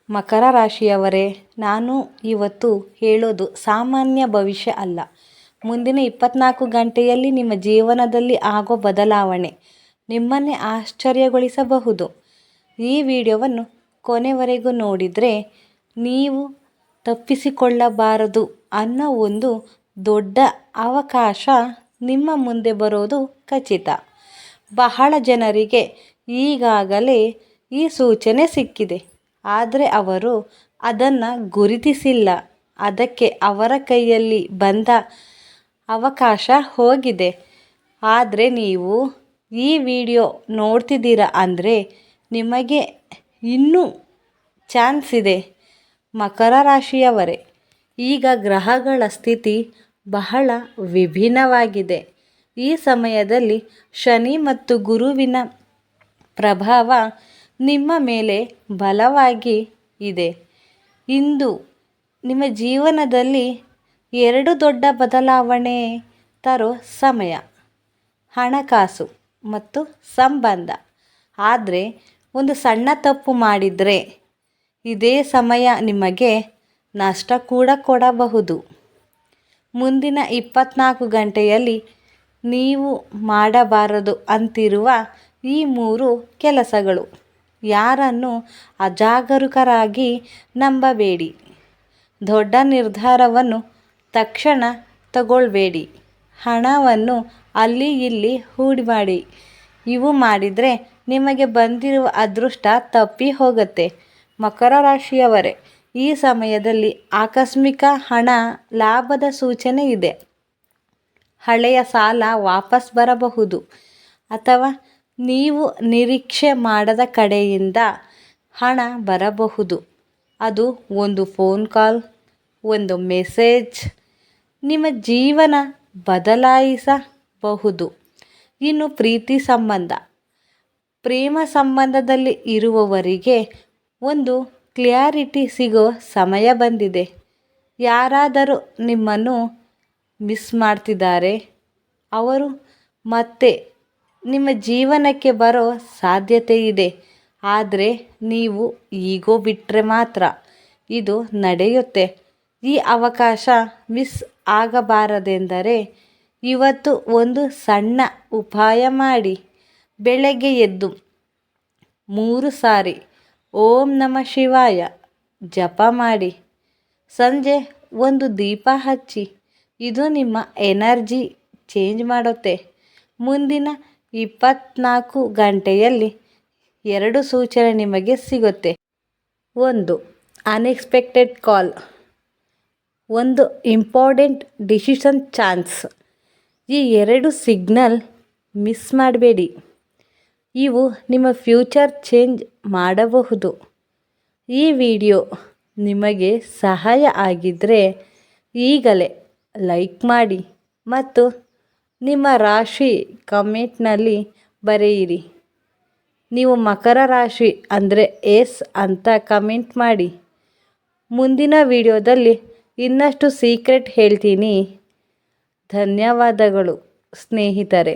ಮಕರ ರಾಶಿಯವರೇ, ನಾನು ಇವತ್ತು ಹೇಳೋದು ಸಾಮಾನ್ಯ ಭವಿಷ್ಯ ಅಲ್ಲ. ಮುಂದಿನ 24 ಗಂಟೆಯಲ್ಲಿ ನಿಮ್ಮ ಜೀವನದಲ್ಲಿ ಆಗೋ ಬದಲಾವಣೆ ನಿಮ್ಮನ್ನೇ ಆಶ್ಚರ್ಯಗೊಳಿಸಬಹುದು. ಈ ವಿಡಿಯೋವನ್ನು ಕೊನೆವರೆಗೂ ನೋಡಿದರೆ ನೀವು ತಪ್ಪಿಸಿಕೊಳ್ಳಬಾರದು ಅನ್ನೋ ಒಂದು ದೊಡ್ಡ ಅವಕಾಶ ನಿಮ್ಮ ಮುಂದೆ ಬರೋದು ಖಚಿತ. ಬಹಳ ಜನರಿಗೆ ಈಗಾಗಲೇ ಈ ಸೂಚನೆ ಸಿಕ್ಕಿದೆ, ಆದರೆ ಅವರು ಅದನ್ನು ಗುರುತಿಸಿಲ್ಲ. ಅದಕ್ಕೆ ಅವರ ಕೈಯಲ್ಲಿ ಬಂದ ಅವಕಾಶ ಹೋಗಿದೆ. ಆದರೆ ನೀವು ಈ ವಿಡಿಯೋ ನೋಡ್ತಿದ್ದೀರಾ ಅಂದರೆ ನಿಮಗೆ ಇನ್ನೂ ಚಾನ್ಸ್ ಇದೆ. ಮಕರ ರಾಶಿಯವರೇ, ಈಗ ಗ್ರಹಗಳ ಸ್ಥಿತಿ ಬಹಳ ವಿಭಿನ್ನವಾಗಿದೆ. ಈ ಸಮಯದಲ್ಲಿ ಶನಿ ಮತ್ತು ಗುರುವಿನ ಪ್ರಭಾವ ನಿಮ್ಮ ಮೇಲೆ ಬಲವಾಗಿ ಇದೆ. ಇಂದು ನಿಮ್ಮ ಜೀವನದಲ್ಲಿ 2 ದೊಡ್ಡ ಬದಲಾವಣೆ ತರೋ ಸಮಯ: ಹಣಕಾಸು ಮತ್ತು ಸಂಬಂಧ. ಆದರೆ ಒಂದು ಸಣ್ಣ ತಪ್ಪು ಮಾಡಿದರೆ ಇದೇ ಸಮಯ ನಿಮಗೆ ನಷ್ಟ ಕೂಡ ಕೊಡಬಹುದು. ಮುಂದಿನ 24 ಗಂಟೆಯಲ್ಲಿ ನೀವು ಮಾಡಬಾರದು ಅಂತಿರುವ ಈ 3 ಕೆಲಸಗಳು: ಯಾರನ್ನು ಅಜಾಗರೂಕರಾಗಿ ನಂಬಬೇಡಿ. ದೊಡ್ಡ ನಿರ್ಧಾರವನ್ನು ತಕ್ಷಣ ತಗೊಳ್ಬೇಡಿ. ಹಣವನ್ನು ಅಲ್ಲಿ ಇಲ್ಲಿ ಹೂಡಿಮಾಡಿ. ಇವು ಮಾಡಿದರೆ ನಿಮಗೆ ಬಂದಿರುವ ಅದೃಷ್ಟ ತಪ್ಪಿ ಹೋಗುತ್ತೆ. ಮಕರ ರಾಶಿಯವರೇ, ಈ ಸಮಯದಲ್ಲಿ ಆಕಸ್ಮಿಕ ಹಣ ಲಾಭದ ಸೂಚನೆ ಇದೆ. ಹಳೆಯ ಸಾಲ ವಾಪಸ್ ಬರಬಹುದು ಅಥವಾ ನೀವು ನಿರೀಕ್ಷೆ ಮಾಡದ ಕಡೆಯಿಂದ ಹಣ ಬರಬಹುದು. ಅದು ಒಂದು ಫೋನ್ ಕಾಲ್, ಒಂದು ಮೆಸೇಜ್ ನಿಮ್ಮ ಜೀವನ ಬದಲಾಯಿಸಬಹುದು. ಇನ್ನು ಪ್ರೀತಿ ಸಂಬಂಧ: ಪ್ರೇಮ ಸಂಬಂಧದಲ್ಲಿ ಇರುವವರಿಗೆ ಒಂದು ಕ್ಲಾರಿಟಿ ಸಿಗೋ ಸಮಯ ಬಂದಿದೆ. ಯಾರಾದರೂ ನಿಮ್ಮನ್ನು ಮಿಸ್ ಮಾಡ್ತಿದ್ದಾರೆ. ಅವರು ಮತ್ತೆ ನಿಮ್ಮ ಜೀವನಕ್ಕೆ ಬರೋ ಸಾಧ್ಯತೆ ಇದೆ. ಆದರೆ ನೀವು ಈಗೋ ಬಿಟ್ಟರೆ ಮಾತ್ರ ಇದು ನಡೆಯುತ್ತೆ. ಈ ಅವಕಾಶ ಮಿಸ್ ಆಗಬಾರದೆಂದರೆ ಇವತ್ತು ಒಂದು ಸಣ್ಣ ಉಪಾಯ ಮಾಡಿ. ಬೆಳಗ್ಗೆ ಎದ್ದು 3 ಸಾರಿ ಓಂ ನಮಃ ಶಿವಾಯ ಜಪ ಮಾಡಿ. ಸಂಜೆ ಒಂದು ದೀಪ ಹಚ್ಚಿ. ಇದು ನಿಮ್ಮ ಎನರ್ಜಿ ಚೇಂಜ್ ಮಾಡುತ್ತೆ. ಮುಂದಿನ 24 ಗಂಟೆಯಲ್ಲಿ 2 ಸೂಚನೆ ನಿಮಗೆ ಸಿಗುತ್ತೆ. 1. ಅನ್ಎಕ್ಸ್ಪೆಕ್ಟೆಡ್ ಕಾಲ್, ಒಂದು ಇಂಪಾರ್ಟೆಂಟ್ ಡಿಸಿಷನ್ ಚಾನ್ಸ್. ಈ 2 ಸಿಗ್ನಲ್ ಮಿಸ್ ಮಾಡಬೇಡಿ. ಇವು ನಿಮ್ಮ ಫ್ಯೂಚರ್ ಚೇಂಜ್ ಮಾಡಬಹುದು. ಈ ವಿಡಿಯೋ ನಿಮಗೆ ಸಹಾಯ ಆಗಿದ್ದರೆ ಈಗಲೇ ಲೈಕ್ ಮಾಡಿ ಮತ್ತು ನಿಮ್ಮ ರಾಶಿ ಕಮೆಂಟ್ನಲ್ಲಿ ಬರೆಯಿರಿ. ನೀವು ಮಕರ ರಾಶಿ ಅಂದರೆ ಎಸ್ ಅಂತ ಕಮೆಂಟ್ ಮಾಡಿ. ಮುಂದಿನ ವಿಡಿಯೋದಲ್ಲಿ ಇನ್ನಷ್ಟು ಸೀಕ್ರೆಟ್ ಹೇಳ್ತೀನಿ. ಧನ್ಯವಾದಗಳು ಸ್ನೇಹಿತರೆ.